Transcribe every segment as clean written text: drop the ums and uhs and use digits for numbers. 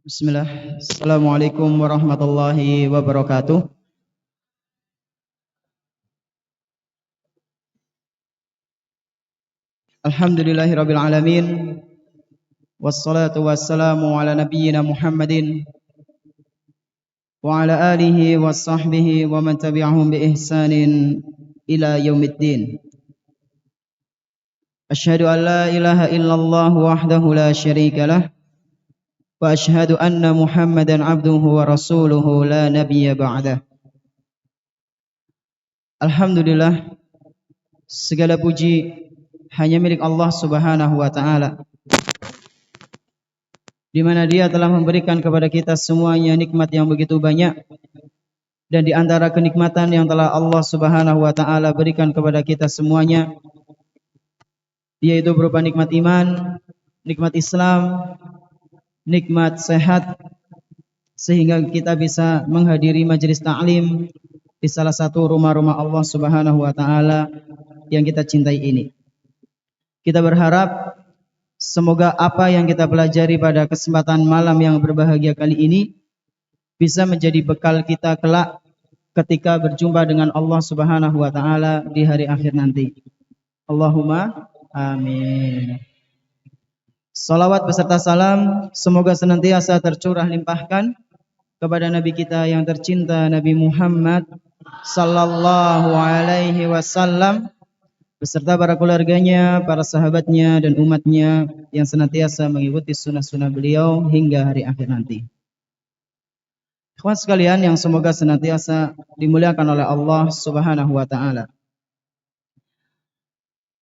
Bismillah. Assalamualaikum warahmatullahi wabarakatuh. Alhamdulillahirabbil alamin. Wassalatu wassalamu ala nabiyyina Muhammadin wa ala alihi washabbihi wa man tabi'ahum bi ihsanin ila yaumiddin. Asyhadu an la ilaha illallah wahdahu la syarika lah wa asyhadu anna Muhammadan abduhu wa rasuluhu la nabiyya ba'dah. Alhamdulillah, segala puji hanya milik Allah Subhanahu wa taala, di mana Dia telah memberikan kepada kita semuanya nikmat yang begitu banyak. Dan di antara kenikmatan yang telah Allah Subhanahu wa taala berikan kepada kita semuanya, yaitu berupa nikmat iman, nikmat Islam, nikmat sehat, sehingga kita bisa menghadiri majelis ta'lim di salah satu rumah-rumah Allah Subhanahu wa taala yang kita cintai ini. Kita berharap semoga apa yang kita pelajari pada kesempatan malam yang berbahagia kali ini bisa menjadi bekal kita kelak ketika berjumpa dengan Allah Subhanahu wa taala di hari akhir nanti. Allahumma amin. Salawat beserta salam semoga senantiasa tercurah limpahkan kepada Nabi kita yang tercinta, Nabi Muhammad sallallahu alaihi wasallam, beserta para keluarganya, para sahabatnya dan umatnya yang senantiasa mengikuti sunnah-sunnah beliau hingga hari akhir nanti. Ikhwan sekalian yang semoga senantiasa dimuliakan oleh Allah Subhanahu wa taala.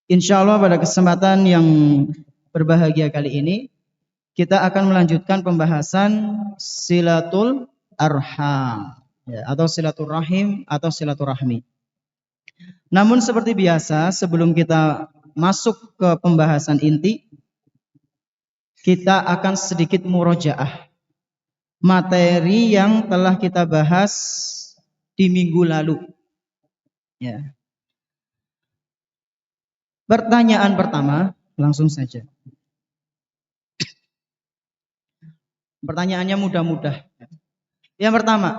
Insyaallah pada kesempatan yang berbahagia kali ini kita akan melanjutkan pembahasan silatul arham, atau silaturahim atau silaturahmi. Namun seperti biasa, sebelum kita masuk ke pembahasan inti, kita akan sedikit murojaah materi yang telah kita bahas di minggu lalu. Pertanyaan pertama, langsung saja. Pertanyaannya mudah-mudah. Yang pertama,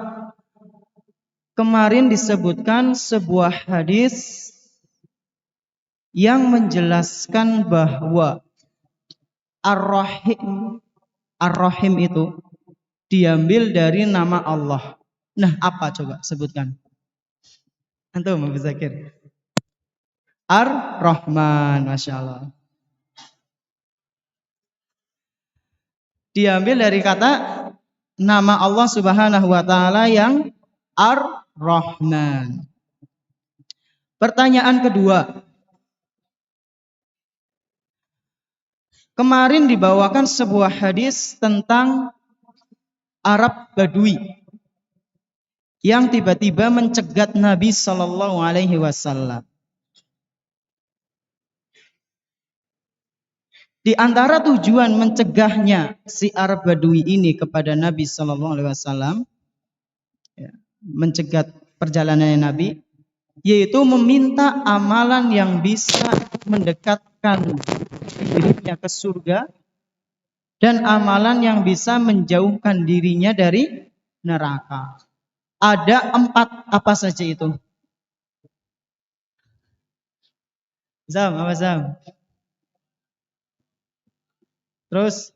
kemarin disebutkan sebuah hadis yang menjelaskan bahwa Ar-Rahim itu diambil dari nama Allah. Nah, apa coba sebutkan? Antum Abu Zakir. Ar-Rahman, Masya Allah. Diambil dari kata nama Allah Subhanahu wa taala yang Ar-Rahman. Pertanyaan kedua. Kemarin dibawakan sebuah hadis tentang Arab Badui yang tiba-tiba mencegat Nabi sallallahu alaihi wasallam. Di antara tujuan mencegahnya si Arab Badui ini kepada Nabi sallallahu alaihi wasallam, mencegat perjalanannya Nabi, yaitu meminta amalan yang bisa mendekatkan dirinya ke surga dan amalan yang bisa menjauhkan dirinya dari neraka. Ada 4, apa saja itu? Zam, apa Zam? Terus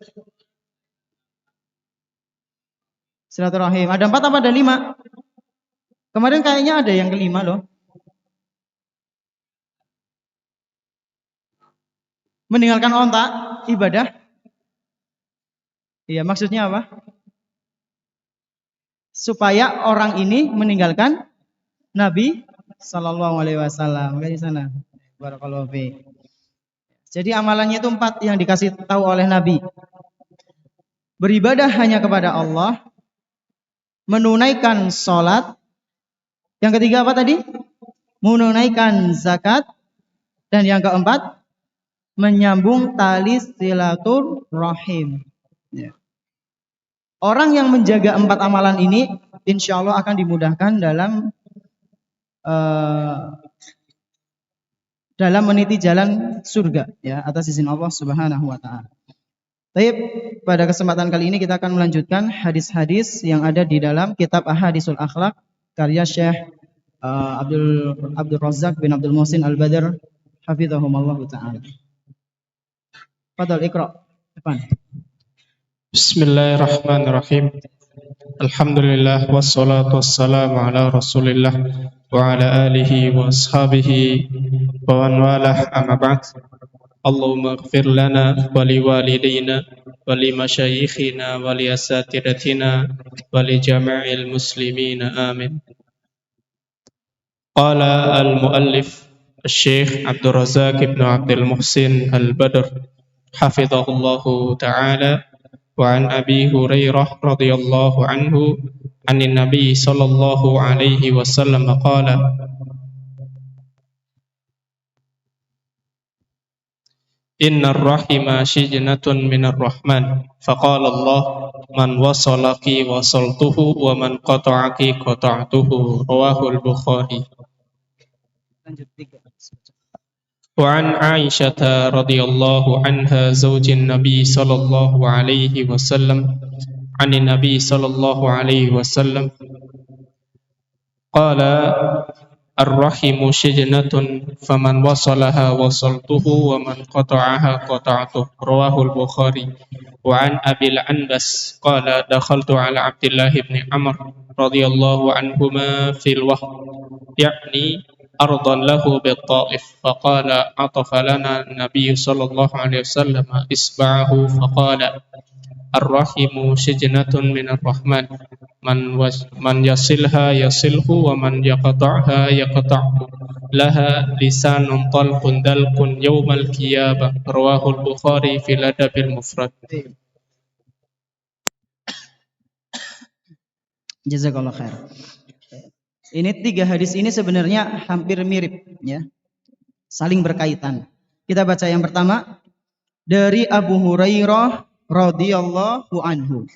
silaturahim. Ada 4 apa ada 5? Kemarin kayaknya ada yang kelima loh. Meninggalkan onta, ibadah. Iya, maksudnya apa? Supaya orang ini meninggalkan Nabi sallallahu alaihi wasallam. Di sana. Barakallahu fiik. Jadi amalannya itu 4 yang dikasih tahu oleh Nabi. Beribadah hanya kepada Allah, menunaikan sholat, yang ketiga apa tadi? Menunaikan zakat, dan yang keempat menyambung tali silaturahim. Orang yang menjaga 4 amalan ini insya Allah akan dimudahkan dalam meniti jalan surga, atas izin Allah Subhanahu wa taala. Baik, pada kesempatan kali ini kita akan melanjutkan hadis-hadis yang ada di dalam kitab Ahadisul Akhlaq karya Syekh Abdul Razak bin Abdul Muhsin Al-Badr hafizahumullah taala. Fadhal Iqra. Depan. Bismillahirrahmanirrahim. Alhamdulillah wassalatu wassalamu ala Rasulillah wa ala alihi wa ashabihi wa man walah, amma ba'd. Allahumma ighfir lana wa liwalidayna wa li masyayikhina wa li asatidatina wa li jami'il muslimina, amin. Qala al-muallif Syekh Abdul Razak ibn Abdul Muhsin Al-Badr hafizahullahu ta'ala, wa an Abi Hurairah radhiyallahu anhu anin Nabi sallallahu alaihi wasallam qala innar rahima shijnatun minar rahman faqala Allah man wasalaki wasaltuhu wa man qata'aki qata'tuhu, rawahul Bukhari. Wa an Aisyah radhiyallahu anha zaujin Nabi sallallahu alaihi wasallam anin Nabi sallallahu alaihi wasallam qala ar-rahimu shijnatun faman wasalaha wasaltuhu wa man qata'aha qata'tuhu, rawahul Bukhari. Wa an Abil Anbas qala dakhaltu ala Abdullah ibn Amr radhiyallahu anhuma fil wahd ya'ni ardan lahu bit-Taif faqala atafa lana Nabi sallallahu alaihi wasallam isba'ahu faqala ar-rahimu shijnatun minar rahman man yasilha yasilhu wa man yaqta'ha yaqta'hu laha lisanun talqun dalqun yawmal qiyamah, rawahul Bukhari fil adabil mufrad. Jazakallah khair. Ini 3 hadis ini sebenarnya hampir mirip ya. Saling berkaitan. Kita baca yang pertama dari Abu Hurairah radhiyallahu anhu.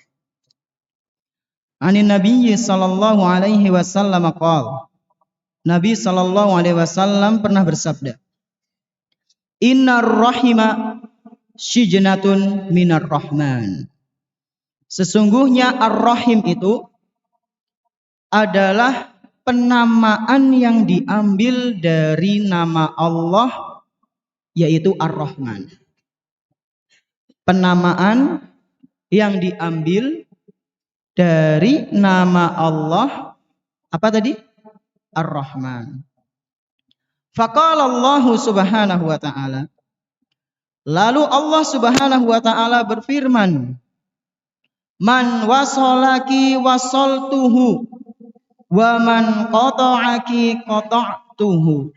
Anin Nabi sallallahu alaihi wasallam qala. Nabi sallallahu alaihi wasallam pernah bersabda, "Innar rahima shijnatun minar rahman." Sesungguhnya ar-rahim itu adalah penamaan yang diambil dari nama Allah, yaitu Ar-Rahman. Penamaan yang diambil dari nama Allah apa tadi? Ar-Rahman. Faqala Allah subhanahu wa ta'ala. Lalu Allah subhanahu wa ta'ala berfirman, man wasolaki wasoltuhu wa man qata'aki qata'tuhu.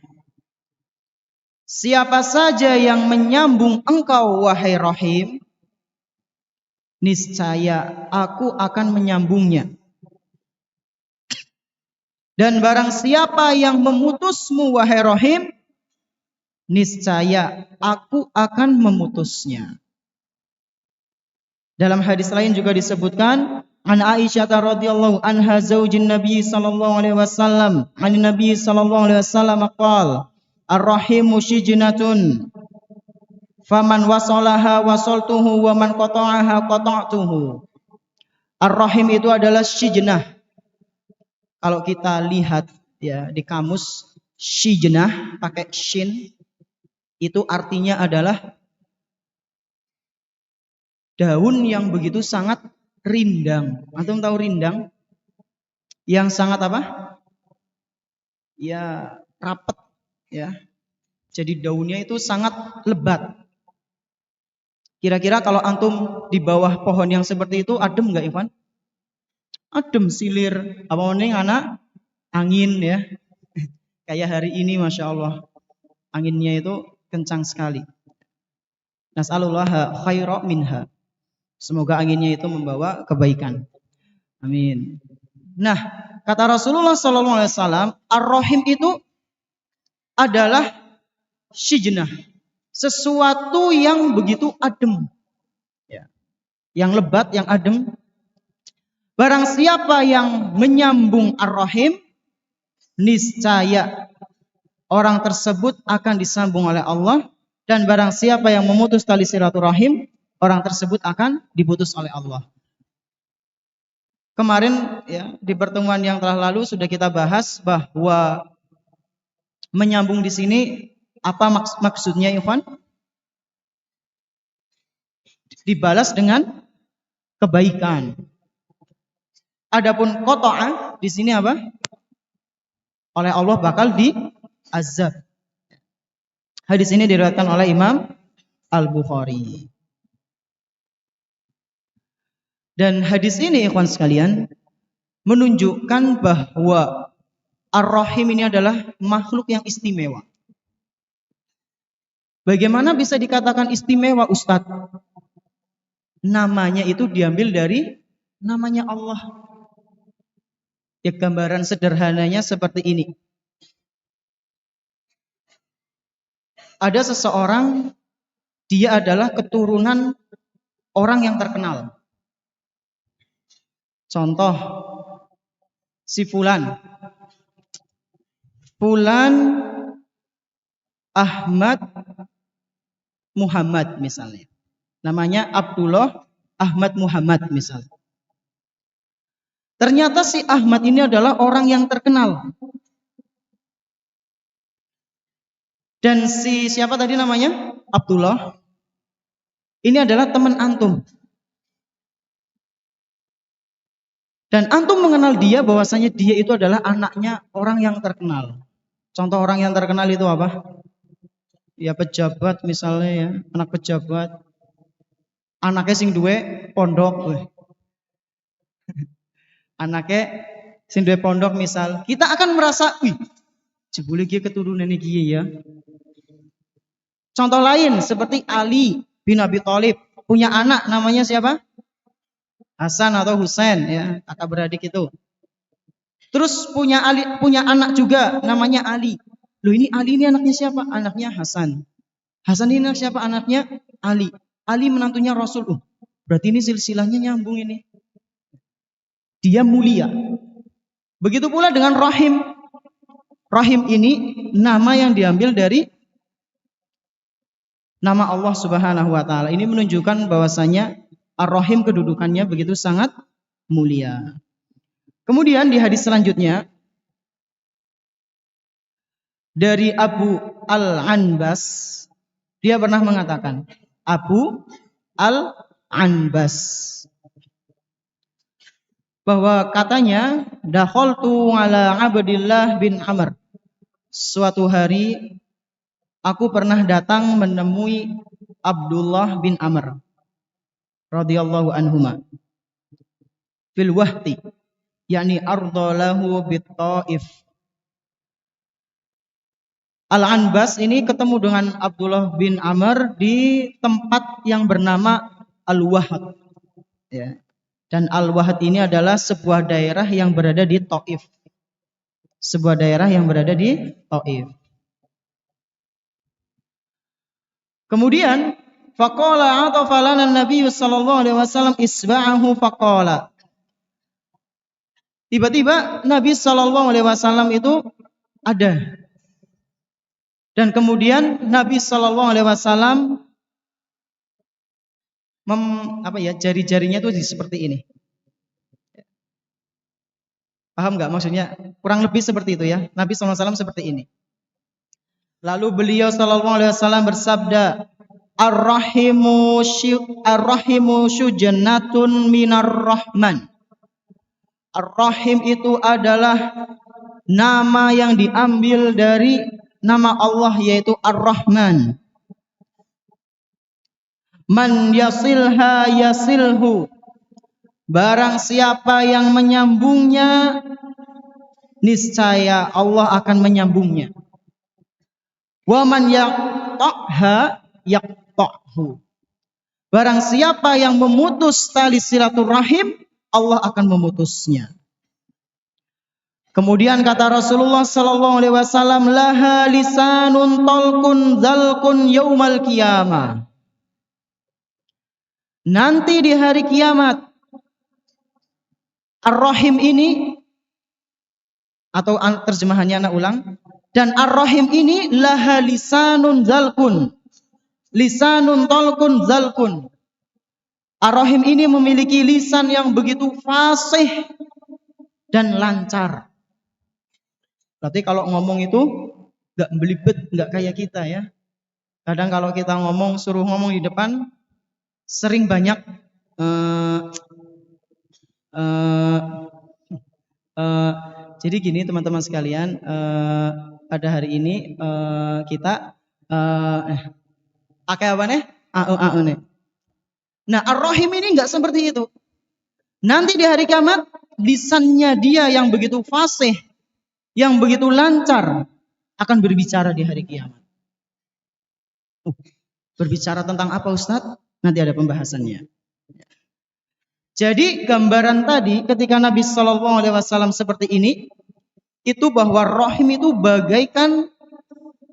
Siapa saja yang menyambung engkau wahai Rahim, niscaya aku akan menyambungnya. Dan barang siapa yang memutusmu wahai Rahim, niscaya aku akan memutusnya. Dalam hadis lain juga disebutkan an Aisyah radhiyallahu anha zaujin Nabi sallallahu alaihi wasallam an Nabi sallallahu alaihi wasallam qala ar-rahimu shijnatun faman wasalaha wasaltuhu wa man qata'aha qata'tuhu. Ar-rahim itu adalah shijnah. Kalau kita lihat ya di kamus, shijnah pakai shin itu artinya adalah daun yang begitu sangat rindang. Antum tahu rindang? Yang sangat apa? Ya rapat ya. Jadi daunnya itu sangat lebat. Kira-kira kalau antum di bawah pohon yang seperti itu adem enggak, Ivan? Adem, silir. Apa mending anak angin ya. Kayak hari ini Masya Allah. Anginnya itu kencang sekali. Nas'alullah khaira minha. Semoga anginnya itu membawa kebaikan. Amin. Nah, kata Rasulullah SAW, ar-rahim itu adalah shijnah, sesuatu yang begitu adem, ya. Yang lebat, yang adem. Barang siapa yang menyambung ar-rahim, niscaya orang tersebut akan disambung oleh Allah. Dan barang siapa yang memutus tali silaturahim, orang tersebut akan diputus oleh Allah. Kemarin ya di pertemuan yang telah lalu sudah kita bahas bahwa menyambung di sini apa maksudnya, Ikhwan? Dibalas dengan kebaikan. Adapun qata'a di sini apa? Oleh Allah bakal diazab. Hadis ini diriwayatkan oleh Imam Al-Bukhari. Dan hadis ini, ikhwan sekalian, menunjukkan bahwa Ar-Rahim ini adalah makhluk yang istimewa. Bagaimana bisa dikatakan istimewa, Ustadz? Namanya itu diambil dari namanya Allah. Ya, gambaran sederhananya seperti ini. Ada seseorang, dia adalah keturunan orang yang terkenal. Contoh, si Fulan Ahmad Muhammad misalnya. Namanya Abdullah Ahmad Muhammad misalnya. Ternyata si Ahmad ini adalah orang yang terkenal. Dan si siapa tadi namanya? Abdullah. Ini adalah teman antum. Dan antum mengenal dia bahwasanya dia itu adalah anaknya orang yang terkenal. Contoh orang yang terkenal itu apa? Ya pejabat misalnya ya, anak pejabat. Anaknya sing duwe pondok. Anaknya sing duwe pondok misal. Kita akan merasa, wih, jebule iki keturunan iki ya. Contoh lain seperti Ali bin Abi Thalib punya anak namanya siapa? Hasan atau Husain ya, kakak beradik itu. Terus punya anak juga namanya Ali. Loh, ini Ali ini anaknya siapa? Anaknya Hasan. Hasan ini siapa? Anaknya Ali. Ali menantunya Rasul. Berarti ini silsilahnya nyambung ini. Dia mulia. Begitu pula dengan Rahim. Rahim ini nama yang diambil dari nama Allah Subhanahu wa taala. Ini menunjukkan bahwasanya Ar-Rahim kedudukannya begitu sangat mulia. Kemudian di hadis selanjutnya dari Abu Al-Anbas, dia pernah mengatakan, Abu Al-Anbas, bahwa katanya dakhaltu ala Abdillah bin Amr. Suatu hari aku pernah datang menemui Abdullah bin Amr radhiyallahu anhuma fil wahti, yakni ardalahu bit Taif. Al-Anbas ini ketemu dengan Abdullah bin Amr di tempat yang bernama Al-Wahd ya. Dan Al-Wahd ini adalah sebuah daerah yang berada di Taif. Sebuah daerah yang berada di Taif. Kemudian faqala atafa lana Nabi sallallahu alaihi wasallam isba'ahu faqala. Tiba-tiba Nabi sallallahu alaihi wasallam itu ada. Dan kemudian Nabi sallallahu alaihi wasallam jari-jarinya itu seperti ini. Paham enggak maksudnya? Kurang lebih seperti itu ya. Nabi sallallahu alaihi wasallam seperti ini. Lalu beliau sallallahu alaihi wasallam bersabda, Ar-Rahimu syujnatun minar Rahman. Ar-Rahim itu adalah nama yang diambil dari nama Allah, yaitu Ar-Rahman. Man yasilha yasilhu. Barang siapa yang menyambungnya, niscaya Allah akan menyambungnya. Wa man yaqta'ha yaqta'hu. Barang siapa yang memutus tali silaturahim, Allah akan memutusnya. Kemudian kata Rasulullah sallallahu alaihi wasallam, laha lisanun talqun zalqun yaumal qiyamah. Nanti di hari kiamat Ar-Rahim ini, atau terjemahannya anak ulang, dan Ar-Rahim ini laha lisanun zalqun. Lisanun talqun zalqun. Ar-Rahim ini memiliki lisan yang begitu fasih dan lancar. Berarti kalau ngomong itu nggak belibet, nggak kayak kita ya. Kadang kalau kita ngomong, suruh ngomong di depan, sering banyak jadi gini teman-teman sekalian, pada hari ini kita pakai apa nih? AU nih. Nah, Ar-Rahim ini nggak seperti itu. Nanti di hari kiamat, lisannya dia yang begitu fasih, yang begitu lancar, akan berbicara di hari kiamat. Berbicara tentang apa Ustadz? Nanti ada pembahasannya. Jadi gambaran tadi ketika Nabi SAW seperti ini, itu bahwa rahim itu bagaikan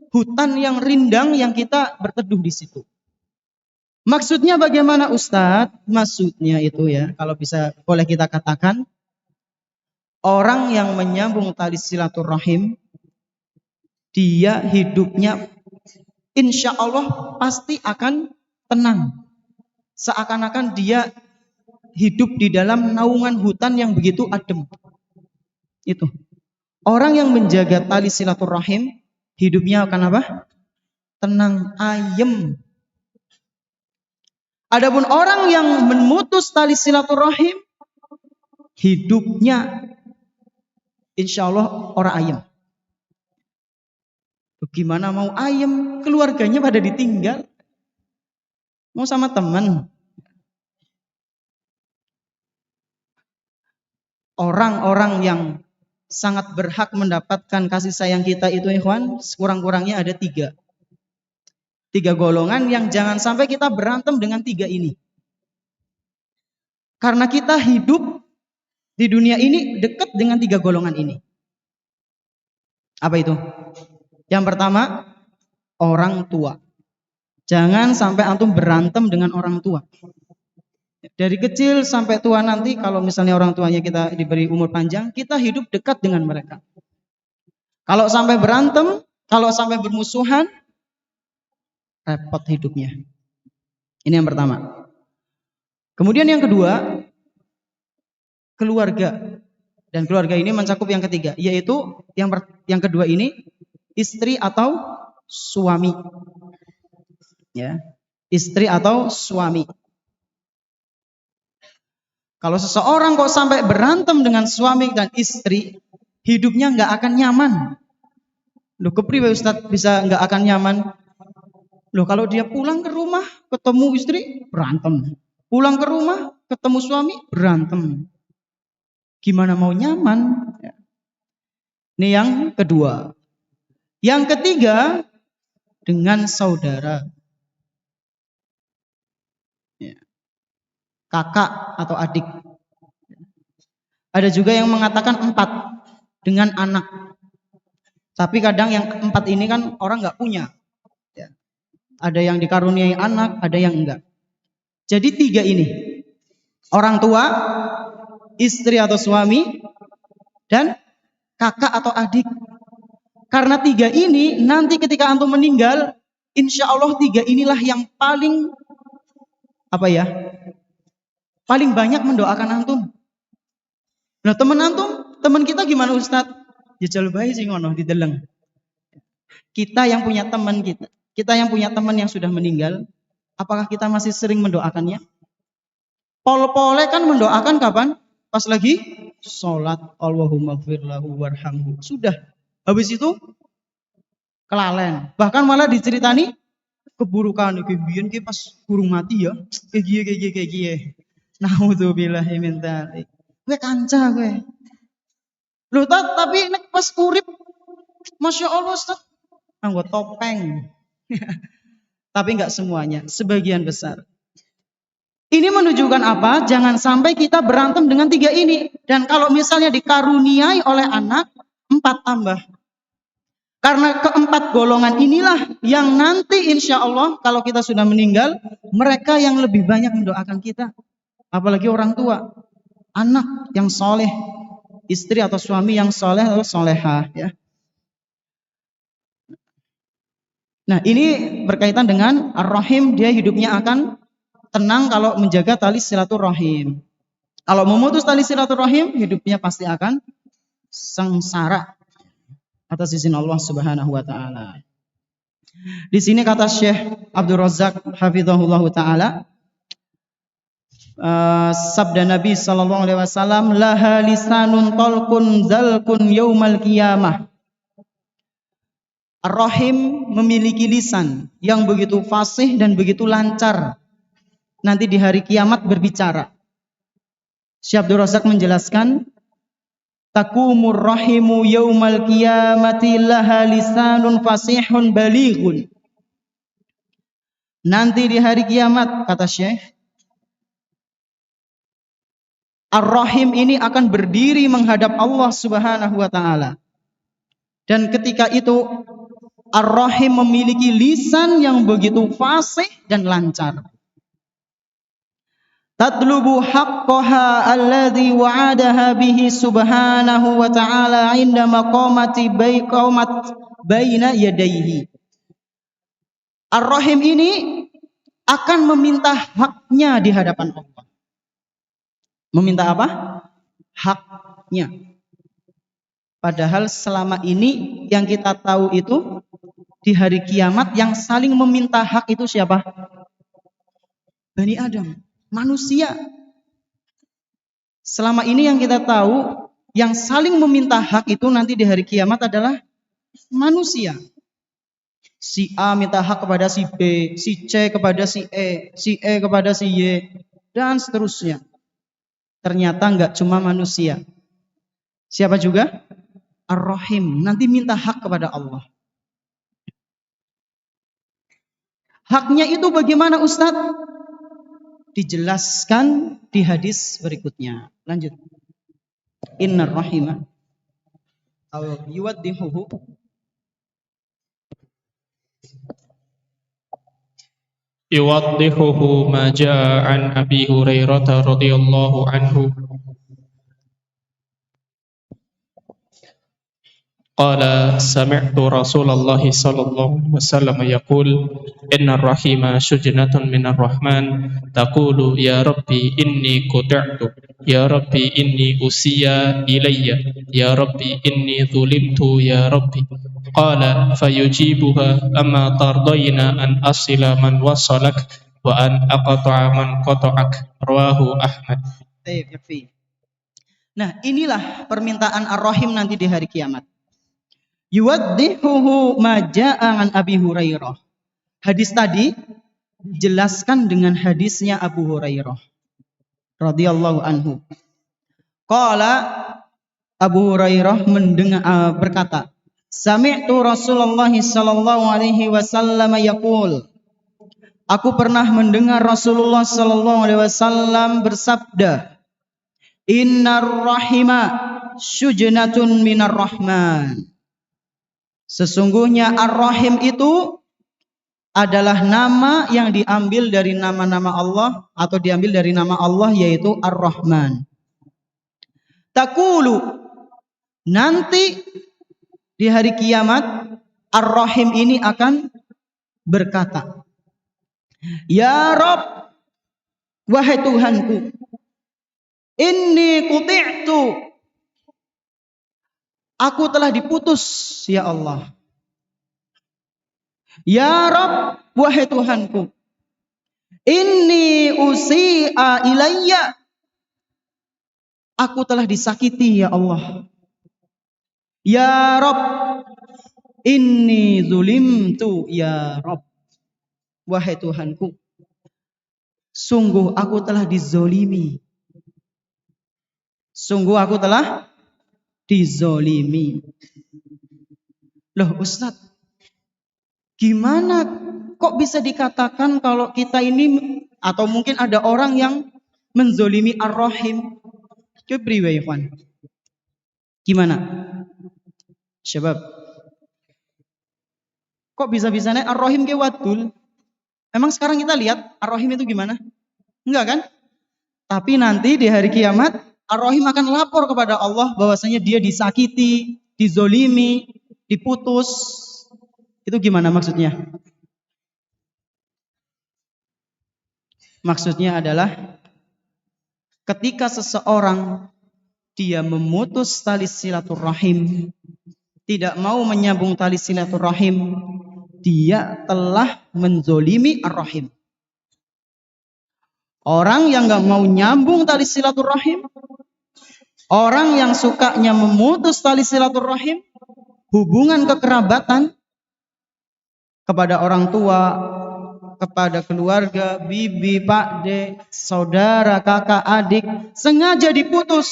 hutan yang rindang yang kita berteduh di situ. Maksudnya bagaimana Ustadz? Maksudnya itu ya, kalau bisa boleh kita katakan, orang yang menyambung tali silaturahim, dia hidupnya insya Allah pasti akan tenang. Seakan-akan dia hidup di dalam naungan hutan yang begitu adem. Itu. Orang yang menjaga tali silaturahim, hidupnya akan apa? Tenang, ayem. Adapun orang yang memutus tali silaturahim, hidupnya insya Allah orang ayem. Bagaimana mau ayem? Keluarganya pada ditinggal. Mau sama teman. Orang-orang yang sangat berhak mendapatkan kasih sayang kita itu ikhwan, sekurang-kurangnya ada 3. 3 golongan yang jangan sampai kita berantem dengan 3 ini. Karena kita hidup di dunia ini dekat dengan 3 golongan ini. Apa itu? Yang pertama, orang tua. Jangan sampai antum berantem dengan orang tua. Dari kecil sampai tua nanti, kalau misalnya orang tuanya kita diberi umur panjang, kita hidup dekat dengan mereka. Kalau sampai berantem, kalau sampai bermusuhan, repot hidupnya. Ini yang pertama. Kemudian yang kedua, keluarga. Dan keluarga ini mencakup yang ketiga, yaitu yang kedua ini istri atau suami. Ya, istri atau suami. Kalau seseorang kok sampai berantem dengan suami dan istri, hidupnya nggak akan nyaman. Loh, kepriwe Ustadz bisa nggak akan nyaman? Loh, kalau dia pulang ke rumah ketemu istri berantem, pulang ke rumah ketemu suami berantem, gimana mau nyaman? Ini yang kedua. Yang ketiga, dengan saudara. Kakak atau adik. Ada juga yang mengatakan 4 dengan anak. Tapi kadang yang 4 ini kan orang nggak punya. Ada yang dikaruniai anak, ada yang enggak. Jadi 3 ini. Orang tua, istri atau suami, dan kakak atau adik. Karena 3 ini nanti ketika antum meninggal, insya Allah 3 inilah yang paling paling banyak mendoakan antum. Nah, teman kita gimana Ustadz? Jajal bae sing ngono dideleng. Kita yang punya teman kita yang punya teman yang sudah meninggal, apakah kita masih sering mendoakannya? Pol-pole kan mendoakan kapan? Pas lagi sholat, Allahumma gfir lahu warhamhu. Sudah. Habis itu kelalen. Bahkan malah diceritani keburukan iki biyen ki pas burung mati ya. Kayak gini. Naudzubillahi min dzalik. Kowe kanca kowe. Lho tapi nek pas urip Masya Allah Ustaz, nganggo topeng. Tapi enggak semuanya, sebagian besar. Ini menunjukkan apa? Jangan sampai kita berantem dengan 3 ini. Dan kalau misalnya dikaruniai oleh anak, 4 tambah. Karena keempat golongan inilah yang nanti insya Allah kalau kita sudah meninggal, mereka yang lebih banyak mendoakan kita. Apalagi orang tua, anak yang soleh, istri atau suami yang soleh atau solehah. Ya. Nah ini berkaitan dengan Ar-Rahim, dia hidupnya akan tenang kalau menjaga tali silaturahim. Kalau memutus tali silaturahim, hidupnya pasti akan sengsara atas izin Allah Subhanahu wa taala. Di sini kata Syekh Abdul Razak hafizahullah taala, sabda Nabi sallallahu alaihi wasallam, laha lisanun talqun zalkun yaumal qiyamah. Ar-Rahim memiliki lisan yang begitu fasih dan begitu lancar nanti di hari kiamat berbicara. Syekh Abdul Razak menjelaskan, takumur rahimu yaumal qiyamati laha lisanun fasihun balighun. Nanti di hari kiamat, kata Syekh, Ar-Rahim ini akan berdiri menghadap Allah Subhanahu wa taala. Dan ketika itu Ar-Rahim memiliki lisan yang begitu fasih dan lancar. Tatlubu haqqaha alladhi wa'adaha bihi subhanahu wa ta'ala 'inda maqamati baina yadayhi. Ar-Rahim ini akan meminta haknya di hadapan Allah. Meminta apa? Haknya. Padahal selama ini yang kita tahu itu di hari kiamat yang saling meminta hak itu siapa? Bani Adam. Manusia. Selama ini yang kita tahu, yang saling meminta hak itu nanti di hari kiamat adalah manusia. Si A minta hak kepada si B, si C kepada si E, si E kepada si Y, dan seterusnya. Ternyata enggak cuma manusia. Siapa juga? Ar-Rahim. Nanti minta hak kepada Allah. Haknya itu bagaimana, Ustadz? Dijelaskan di hadis berikutnya. Lanjut. Innar rahima aw yuwaddihuhu yuwaddihuhu ma jaa an Abi Hurairah radhiyallahu anhu qala sami'tu Rasulullah sallallahu alaihi wasallam yaqul innar rahima shujnatun minar rahman taqulu ya rabbi inni qut'tu ya rabbi inni usiya ilayya ya rabbi inni zulimtu ya rabbi qala fayujibuha amma tardayna an asila man wasalak wa an aqta'a man qata'ak rawahu Ahmad. Nah, inilah permintaan Ar-Rahim nanti di hari kiamat. Yuwaddihuhu ma jaa'a an Abi Hurairah. Hadis tadi dijelaskan dengan hadisnya Abu Hurairah radhiyallahu anhu. Qala Abu Hurairah berkata, sami'tu Rasulullah sallallahu alaihi wasallam yaqul. Aku pernah mendengar Rasulullah sallallahu alaihi wasallam bersabda, innar rahima syujnatun minar rahman. Sesungguhnya Ar-Rahim itu adalah nama yang diambil dari nama-nama Allah atau diambil dari nama Allah yaitu Ar-Rahman. Taqulu, nanti di hari kiamat Ar-Rahim ini akan berkata, ya Rabb, wahai Tuhanku, inni quti'tu, aku telah diputus ya Allah. Ya Rabb, wahai Tuhanku, inni usi'a ilayya, aku telah disakiti ya Allah. Ya Rabb, inni zulimtu ya Rabb, wahai Tuhanku, sungguh aku telah dizolimi. Sungguh aku telah dizolimi. Loh Ustadz, gimana kok bisa dikatakan kalau kita ini atau mungkin ada orang yang menzolimi Ar-Rahim? Kepriwe Ikhwan? Gimana? Syabab, kok bisa-bisanya Ar-Rahim ke wadul? Emang sekarang kita lihat Ar-Rahim itu gimana? Enggak kan? Tapi nanti di hari kiamat Ar-Rahim akan lapor kepada Allah bahwasanya dia disakiti, dizolimi, diputus. Itu gimana maksudnya? Maksudnya adalah ketika seseorang dia memutus tali silaturahim, tidak mau menyambung tali silaturahim, dia telah menzolimi ar-rahim. Orang yang gak mau nyambung tali silaturahim, orang yang sukanya memutus tali silaturahim, hubungan kekerabatan kepada orang tua, kepada keluarga, bibi, pakde, saudara, kakak, adik, sengaja diputus.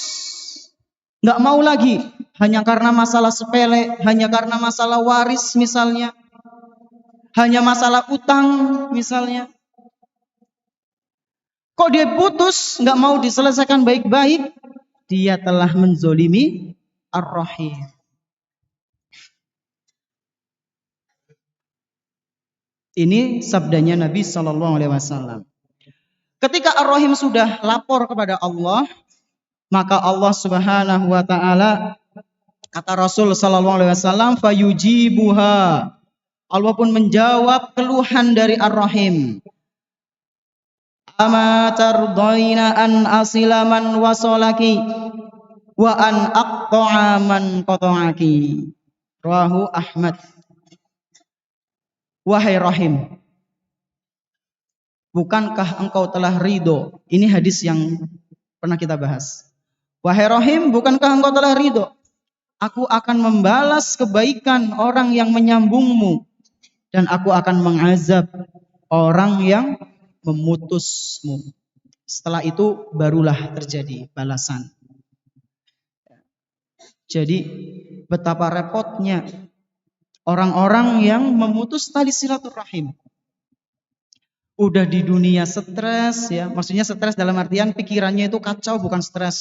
Gak mau lagi, hanya karena masalah sepele, hanya karena masalah waris misalnya, hanya masalah utang misalnya. Kok dia putus, gak mau diselesaikan baik-baik, dia telah menzolimi ar-rahim. Ini sabdanya Nabi SAW. Ketika ar-rahim sudah lapor kepada Allah, maka Allah Subhanahu wa taala, kata Rasul sallallahu alaihi wasallam, fayujibuha. Allah pun menjawab keluhan dari ar-rahim. Ama tardaina an asilaman wasolaki wa an aqta'a man qata'aki. Rawahu Ahmad. Wahai rahim, bukankah engkau telah ridho? Ini hadis yang pernah kita bahas. Wahai rahim, bukankah engkau telah ridho? Aku akan membalas kebaikan orang yang menyambungmu, dan aku akan mengazab orang yang memutusmu. Setelah itu barulah terjadi balasan. Jadi betapa repotnya orang-orang yang memutus tali silaturahim. Udah di dunia stres ya, maksudnya stres dalam artian pikirannya itu kacau, bukan stres,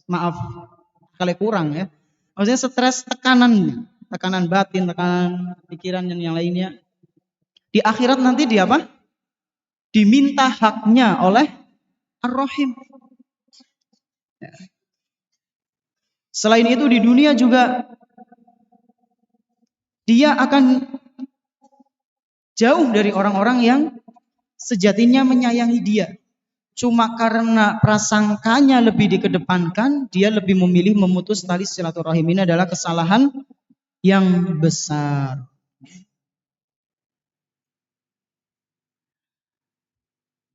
maaf kalau kurang ya. Maksudnya stres tekanan batin, tekanan pikiran dan yang lainnya. Di akhirat nanti dia apa? Diminta haknya oleh ar-rahim. Selain itu di dunia juga dia akan jauh dari orang-orang yang sejatinya menyayangi dia. Cuma karena prasangkanya lebih dikedepankan, dia lebih memilih memutus tali silaturahim. Ini adalah kesalahan yang besar.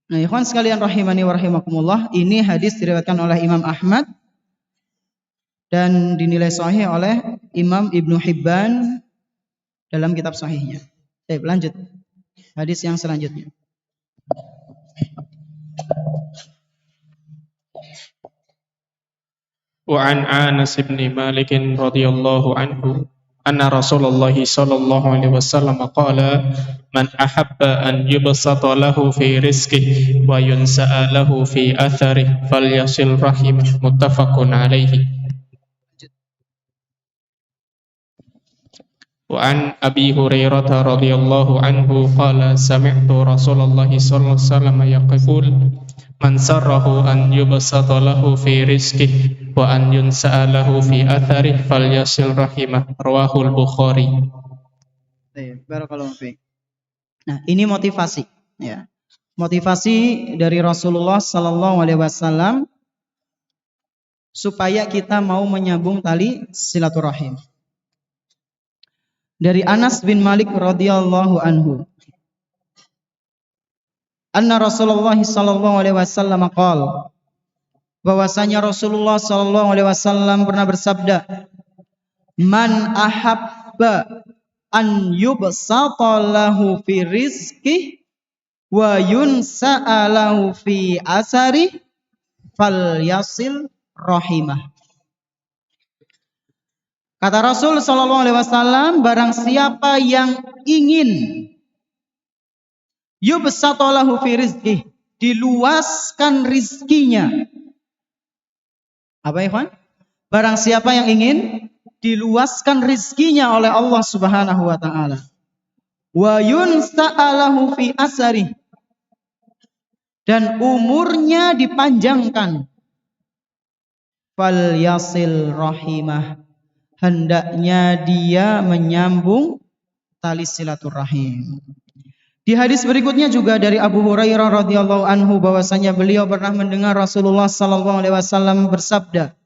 Nah, ikhwan sekalian rahimani wa rahimakumullah, ini hadis diriwayatkan oleh Imam Ahmad dan dinilai sahih oleh Imam Ibnu Hibban dalam kitab sahihnya. Baik, lanjut. Hadis yang selanjutnya. Wa an Anas bin Malik radhiyallahu anhu anna Rasulullah sallallahu alaihi wasallam qala man ahabba an yubsata lahu fi rizqihi wa yunsa'a lahu fi atharihi falyasil rahimah. Muttafaqun alaihi. Wa an Abi Hurairah radhiyallahu anhu qala sami'tu Rasulullah sallallahu alaihi wasallam yaqul man sarrahu an yubsata lahu fi rizqihi wa an yunsa'a lahu fi atharihi falyasil rahimah. Rawahul Bukhari. Barakallahu fiik. Nah, ini motivasi ya. Motivasi dari Rasulullah sallallahu alaihi wasallam supaya kita mau menyambung tali silaturahim. Dari Anas bin Malik radhiyallahu anhu, anna Rasulullah sallallahu alaihi wasallam qala, bahwasanya Rasulullah sallallahu alaihi wasallam pernah bersabda, man ahabba an yubsata lahu fi rizqihi wa yunsa'a lahu fi asari falyasil rahimah. Kata Rasul sallallahu alaihi wasallam, barang siapa yang ingin yubsata lahu fi rizqihi, diluaskan rizkinya. Apa ikhwan? Barang siapa yang ingin diluaskan rizkinya oleh Allah Subhanahu wa taala. Wa yunsa'a lahu fi asari, dan umurnya dipanjangkan. Fal yasil rahimah, hendaknya dia menyambung tali silaturahim. Di hadis berikutnya juga dari Abu Hurairah radhiyallahu anhu bahwasanya beliau pernah mendengar Rasulullah sallallahu alaihi wasallam bersabda,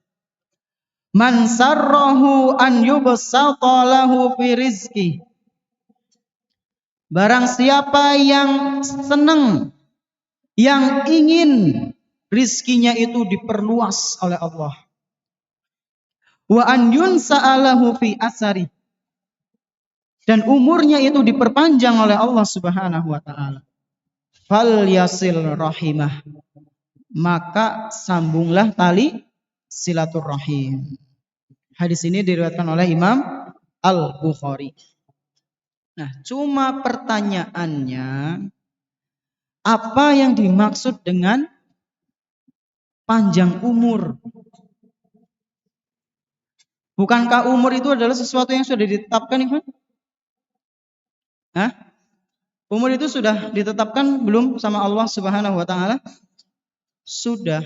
"Man sarrahu an yubsata lahu fi rizqi." Barang siapa yang senang, yang ingin rizkinya itu diperluas oleh Allah, wa an yunsa'alahu fi asari, dan umurnya itu diperpanjang oleh Allah Subhanahu wa taala, fal yasil rahimah, maka sambunglah tali silaturahim. Hadis ini diriwayatkan oleh Imam Al-Bukhari. Nah, cuma pertanyaannya, apa yang dimaksud dengan panjang umur? Bukankah umur itu adalah sesuatu yang sudah ditetapkan, Ikhwan? Hah? Umur itu sudah ditetapkan belum sama Allah Subhanahu wa taala? Sudah.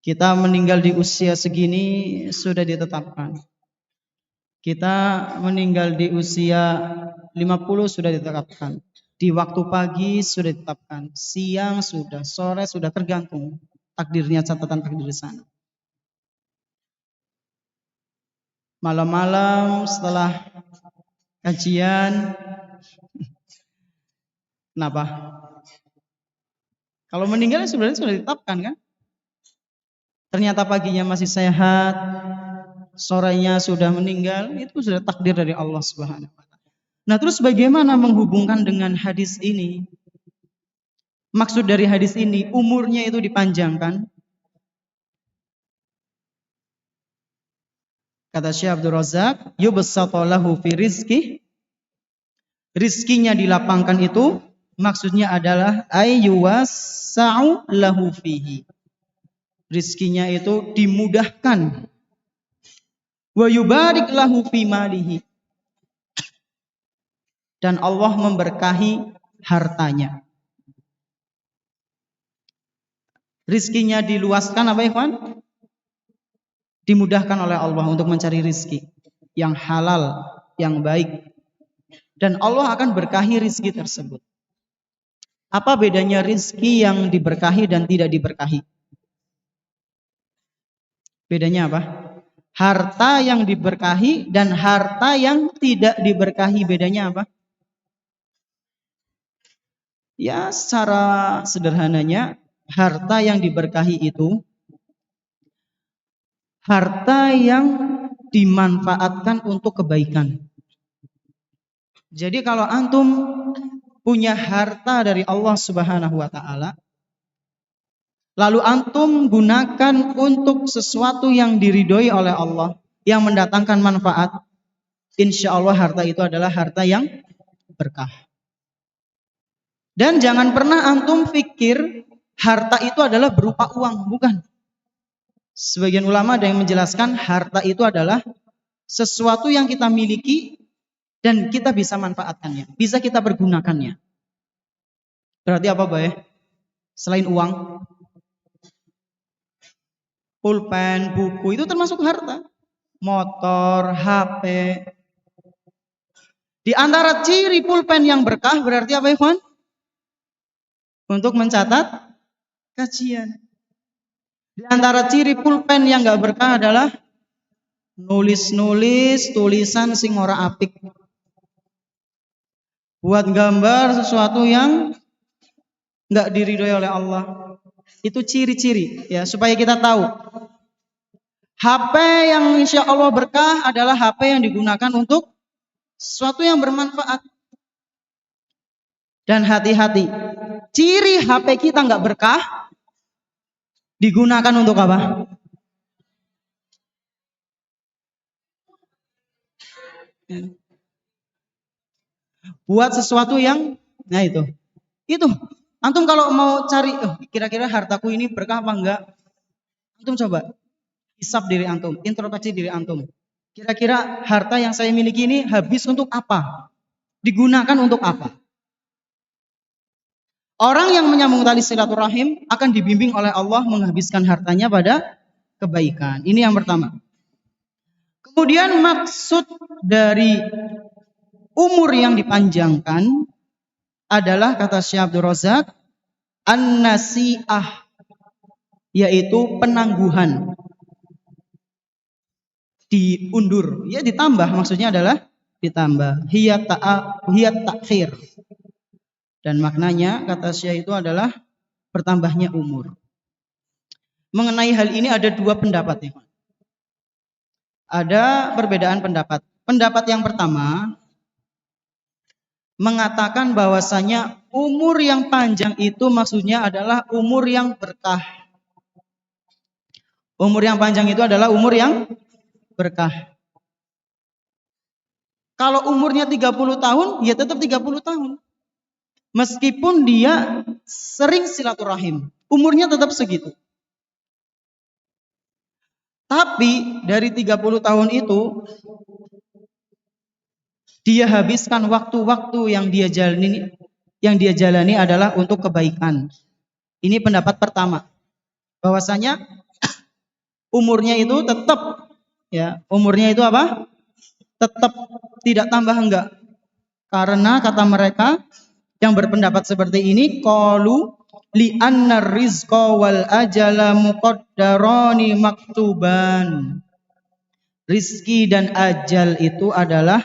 Kita meninggal di usia segini sudah ditetapkan. Kita meninggal di usia 50 sudah ditetapkan. Di waktu pagi sudah ditetapkan. Siang sudah, sore sudah, tergantung takdirnya, catatan takdir di sana. Malam-malam setelah kajian, kenapa? Kalau meninggal sebenarnya sudah ditetapkan kan? Ternyata paginya masih sehat, sorenya sudah meninggal, itu sudah takdir dari Allah Subhanahu wa taala. Nah, terus bagaimana menghubungkan dengan hadis ini? Maksud dari hadis ini, umurnya itu dipanjangkan. Kata Syekh Abdul Razak, yubsatu lahu fi rizqi, rizkinya dilapangkan itu maksudnya adalah ayyuwassa'u lahu fihi, rizkinya itu dimudahkan, wa yubarik lahu fi malihi, dan Allah memberkahi hartanya. Rizkinya diluaskan apa ikhwan? Dimudahkan oleh Allah untuk mencari rizki yang halal, yang baik, dan Allah akan berkahi rizki tersebut. Apa bedanya rizki yang diberkahi dan tidak diberkahi? Bedanya apa? Harta yang diberkahi dan harta yang tidak diberkahi, bedanya apa? Ya, secara sederhananya, harta yang diberkahi itu harta yang dimanfaatkan untuk kebaikan. Jadi kalau antum punya harta dari Allah Subhanahu wa taala, lalu antum gunakan untuk sesuatu yang diridhoi oleh Allah, yang mendatangkan manfaat, insya Allah harta itu adalah harta yang berkah. Dan jangan pernah antum pikir harta itu adalah berupa uang, bukan. Sebagian ulama ada yang menjelaskan harta itu adalah sesuatu yang kita miliki dan kita bisa manfaatkannya, bisa kita pergunakannya. Berarti apa, Bay? Selain uang, pulpen, buku itu termasuk harta. Motor, HP. Di antara ciri pulpen yang berkah berarti apa, Ikhwan? Untuk mencatat kajian. Di antara ciri pulpen yang gak berkah adalah nulis-nulis tulisan sing ora apik. Buat gambar sesuatu yang gak diridhoi oleh Allah. Itu ciri-ciri ya, supaya kita tahu. HP yang insya Allah berkah adalah HP yang digunakan untuk sesuatu yang bermanfaat. Dan hati-hati, ciri HP kita gak berkah digunakan untuk apa? Buat sesuatu yang, nah itu. Antum kalau mau cari, kira-kira hartaku ini berkah apa enggak? Antum coba hisab diri antum, introspeksi diri antum. Kira-kira harta yang saya miliki ini habis untuk apa? Digunakan untuk apa? Orang yang menyambung tali silaturahim akan dibimbing oleh Allah menghabiskan hartanya pada kebaikan. Ini yang pertama. Kemudian maksud dari umur yang dipanjangkan adalah, kata Syekh Abdul Razak, an-nasi'ah, yaitu penangguhan, diundur, ya ditambah, maksudnya adalah ditambah. Hiya takhir. Dan maknanya, kata Syekh, itu adalah bertambahnya umur. Mengenai hal ini ada dua pendapat, ya. Ada perbedaan pendapat. Pendapat yang pertama mengatakan bahwasanya umur yang panjang itu maksudnya adalah umur yang berkah. Umur yang panjang itu adalah umur yang berkah. Kalau umurnya 30 tahun, ya tetap 30 tahun. Meskipun dia sering silaturahim, umurnya tetap segitu. Tapi dari 30 tahun itu dia habiskan waktu-waktu yang dia jalani adalah untuk kebaikan. Ini pendapat pertama. Bahwasanya umurnya itu tetap, ya, umurnya itu apa? Tetap tidak tambah enggak. Karena kata mereka yang berpendapat seperti ini, qalu li anna rizqa wal ajala muqaddarani maktuban. Rizki dan ajal itu adalah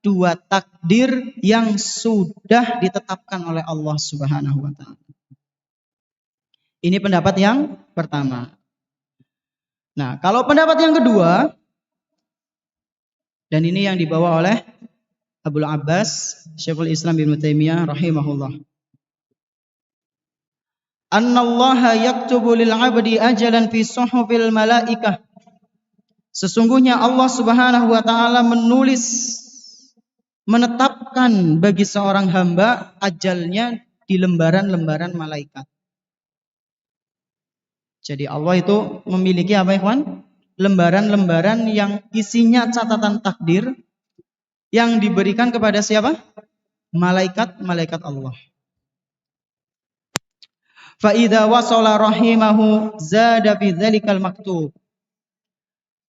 dua takdir yang sudah ditetapkan oleh Allah Subhanahu wa taala. Ini pendapat yang pertama. Nah, kalau pendapat yang kedua, dan ini yang dibawa oleh Abul Abbas Syekhul Islam Ibnu Taimiyah rahimahullah. Annallaha yaktubu lil 'abdi ajalan fi suhufil malaikah. Sesungguhnya Allah Subhanahu wa taala menetapkan bagi seorang hamba ajalnya di lembaran-lembaran malaikat. Jadi Allah itu memiliki apa, ikhwan? Lembaran-lembaran yang isinya catatan takdir yang diberikan kepada siapa? Malaikat-malaikat Allah. Fa idza wasala rahimahu zada bi dzalikal maktub.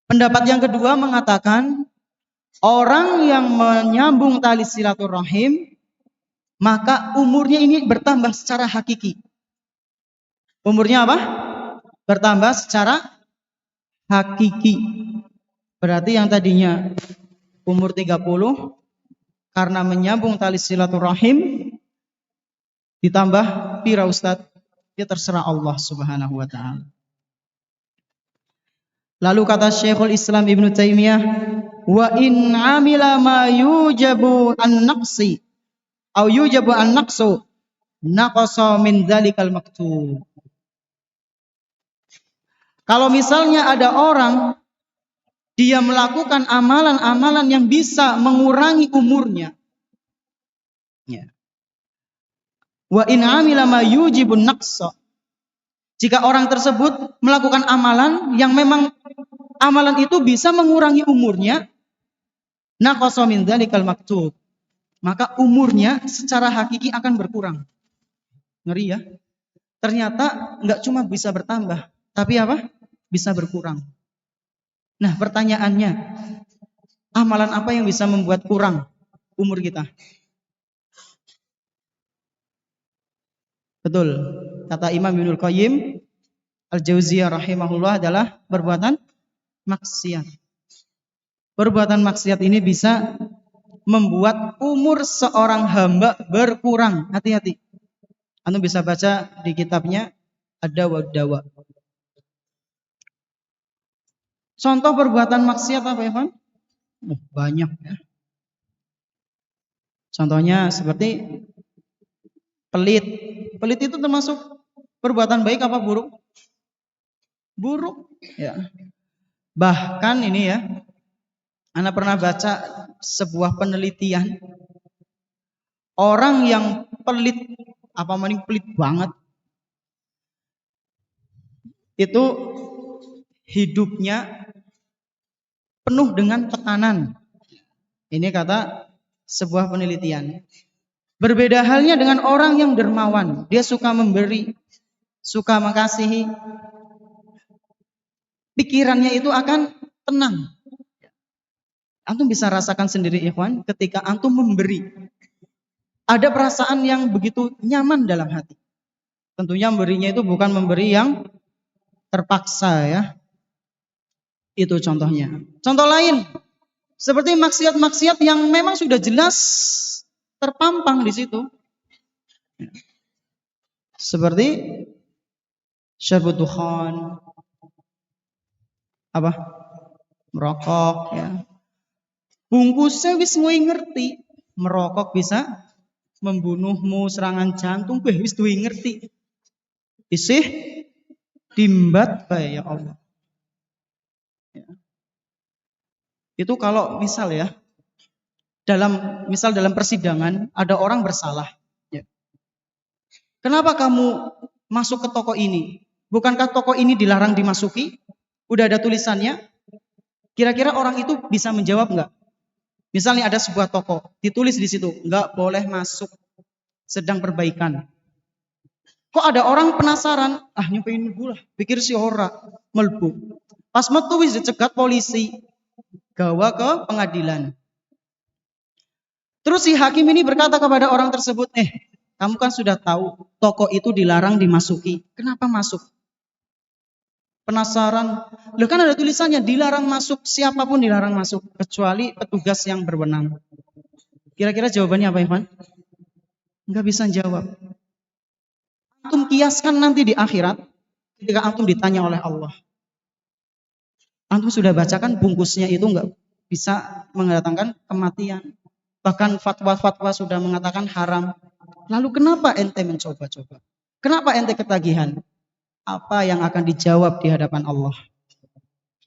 Pendapat yang kedua mengatakan orang yang menyambung tali silaturahim maka umurnya ini bertambah secara hakiki. Umurnya apa? Bertambah secara hakiki. Berarti yang tadinya umur 30 karena menyambung tali silaturahim ditambah pira Ustaz? Ya terserah Allah Subhanahu wa taala. Lalu kata Syekhul Islam Ibnu Taimiyah, wa in amila ma yujabu an-naqsi au yujabu an-naqsu naqasa min dzalikal maktub. Kalau misalnya ada orang dia melakukan amalan-amalan yang bisa mengurangi umurnya, ya. Wa in amila ma yujibun naqsa. Jika orang tersebut melakukan amalan yang memang amalan itu bisa mengurangi umurnya, naqasa min dzalikal maktub, maka umurnya secara hakiki akan berkurang. Ngeri ya. Ternyata enggak cuma bisa bertambah, tapi apa? Bisa berkurang. Nah, pertanyaannya, amalan apa yang bisa membuat kurang umur kita? Betul. Kata Imam Ibnul Qayyim Al-Jauziyah rahimahullah adalah perbuatan maksiat. Perbuatan maksiat ini bisa membuat umur seorang hamba berkurang. Hati-hati. Anda bisa baca di kitabnya Ad-Dawa Dawa. Contoh perbuatan maksiat apa, Evan? Banyak ya. Contohnya seperti pelit. Pelit itu termasuk perbuatan baik apa buruk? Buruk. Ya. Bahkan ini ya, Anda pernah baca sebuah penelitian. Orang yang pelit, apa maning pelit banget, itu hidupnya penuh dengan tekanan. Ini kata sebuah penelitian. Berbeda halnya dengan orang yang dermawan. Dia suka memberi, suka mengasihi. Pikirannya itu akan tenang. Antum bisa rasakan sendiri ikhwan, ketika antum memberi, ada perasaan yang begitu nyaman dalam hati. Tentunya memberinya itu bukan memberi yang terpaksa ya. Itu contohnya. Contoh lain, seperti maksiat-maksiat yang memang sudah jelas terpampang di situ. Seperti syarbud dukhan, apa? Merokok ya. Bungkusnya wis ngerti, merokok bisa membunuhmu, serangan jantung, wis duwe ngerti. Isih dimbat bae ya Allah. Ya. Itu kalau misal ya, dalam persidangan ada orang bersalah. Ya. Kenapa kamu masuk ke toko ini? Bukankah toko ini dilarang dimasuki? Udah ada tulisannya. Kira-kira orang itu bisa menjawab nggak? Misalnya ada sebuah toko, ditulis di situ, nggak boleh masuk, sedang perbaikan. Kok ada orang penasaran, nyobain gula, pikir si ora melbu. Pas metu wis dicegat polisi, gawa ke pengadilan. Terus si hakim ini berkata kepada orang tersebut, kamu kan sudah tahu toko itu dilarang dimasuki, kenapa masuk? Penasaran, loh kan ada tulisannya dilarang masuk, siapapun dilarang masuk kecuali petugas yang berwenang. Kira-kira jawabannya apa, Ivan? Enggak bisa jawab. Antum kiaskan nanti di akhirat ketika antum ditanya oleh Allah. Antum sudah bacakan bungkusnya itu enggak bisa mendatangkan kematian. Bahkan fatwa-fatwa sudah mengatakan haram. Lalu kenapa ente mencoba-coba? Kenapa ente ketagihan? Apa yang akan dijawab di hadapan Allah?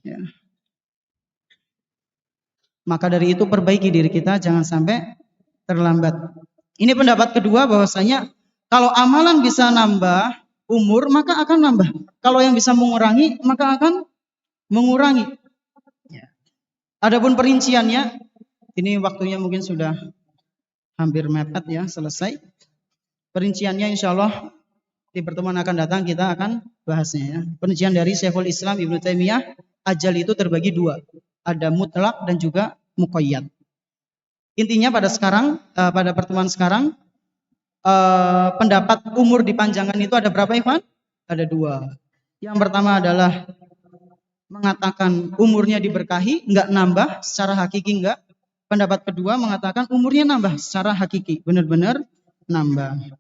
Ya. Maka dari itu perbaiki diri kita, jangan sampai terlambat. Ini pendapat kedua, bahwasanya kalau amalan bisa nambah umur, maka akan nambah. Kalau yang bisa mengurangi, maka akan mengurangi. Ya. Adapun perinciannya, ini waktunya mungkin sudah hampir mepet ya, selesai. Perinciannya insya Allah di pertemuan akan datang kita akan bahasnya ya. Perincian dari Syekhul Islam Ibnu Taimiyah, ajal itu terbagi dua. Ada mutlak dan juga muqayyad. Intinya pada pertemuan sekarang, pendapat umur dipanjangkan itu ada berapa, Ikhwan? Ada dua. Yang pertama adalah mengatakan umurnya diberkahi, enggak nambah, secara hakiki enggak. Pendapat kedua mengatakan umurnya nambah, secara hakiki, benar-benar nambah.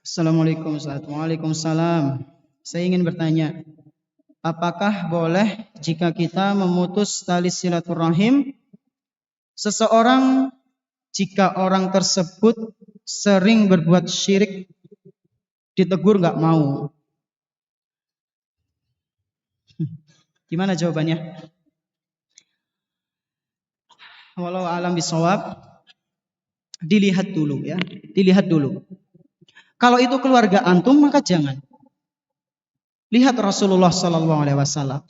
Assalamualaikum Ustaz. Waalaikumsalam. Saya ingin bertanya, apakah boleh jika kita memutus tali silaturahim seseorang jika orang tersebut sering berbuat syirik, ditegur nggak mau? Gimana jawabannya? Walau alam bisawab, dilihat dulu ya, dilihat dulu. Kalau itu keluarga antum maka jangan. Lihat Rasulullah SAW.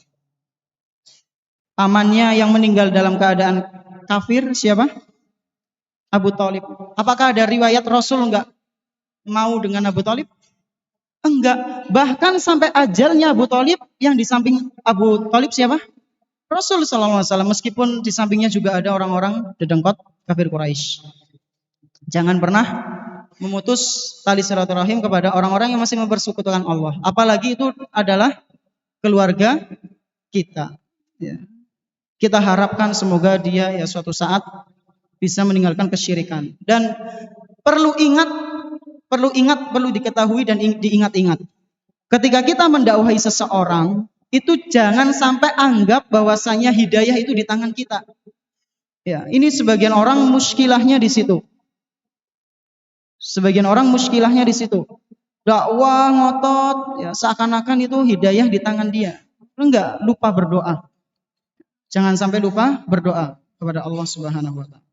Pamannya yang meninggal dalam keadaan kafir siapa? Abu Thalib. Apakah ada riwayat Rasul enggak mau dengan Abu Thalib? Enggak. Bahkan sampai ajalnya Abu Thalib, yang di samping Abu Thalib siapa? Rasul SAW. Meskipun di sampingnya juga ada orang-orang dedengkot kafir Quraisy. Jangan pernah memutus tali silaturahim kepada orang-orang yang masih mempersekutukan Allah. Apalagi itu adalah keluarga kita. Ya. Kita harapkan semoga dia ya suatu saat bisa meninggalkan kesyirikan. Dan perlu diketahui dan diingat-ingat. Ketika kita mendakwahi seseorang, itu jangan sampai anggap bahwasanya hidayah itu di tangan kita. Ya, ini sebagian orang muskilahnya di situ. Sebagian orang muskilahnya di situ. Dakwah ngotot, ya seakan-akan itu hidayah di tangan dia. Enggak, lupa berdoa. Jangan sampai lupa berdoa kepada Allah Subhanahu wa taala.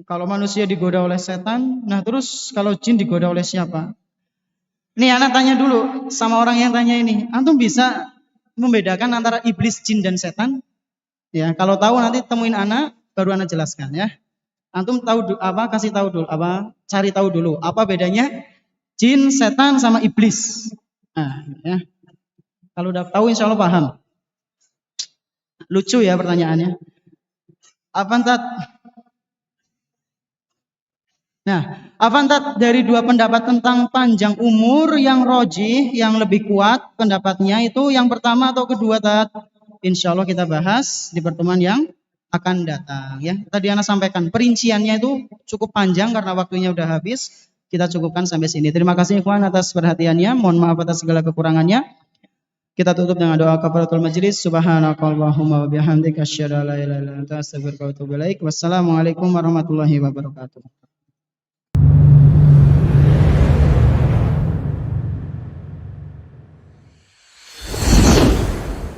Kalau manusia digoda oleh setan, nah terus kalau jin digoda oleh siapa? Nih anak tanya dulu sama orang yang tanya ini, antum bisa membedakan antara iblis, jin dan setan? Ya, kalau tahu nanti temuin anak, baru anak jelaskan ya. Antum tahu apa? Kasih tahu dulu apa? Cari tahu dulu apa bedanya jin, setan sama iblis. Nah, ya. Kalau udah tahu insya Allah paham. Lucu ya pertanyaannya. Apa entat? Nah, apa entat dari dua pendapat tentang panjang umur yang rojih, yang lebih kuat pendapatnya itu yang pertama atau kedua, Tat? Insya Allah kita bahas di pertemuan yang akan datang ya. Tadi Ana sampaikan perinciannya itu cukup panjang karena waktunya udah habis. Kita cukupkan sampai sini. Terima kasih ikhwan atas perhatiannya. Mohon maaf atas segala kekurangannya. Kita tutup dengan doa kafaratul majlis. Subhanakallahumma wa bihamdika asyhadu an la ilaha illa anta astaghfiruka wa atubu ilaik. Wassalamualaikum warahmatullahi wabarakatuh.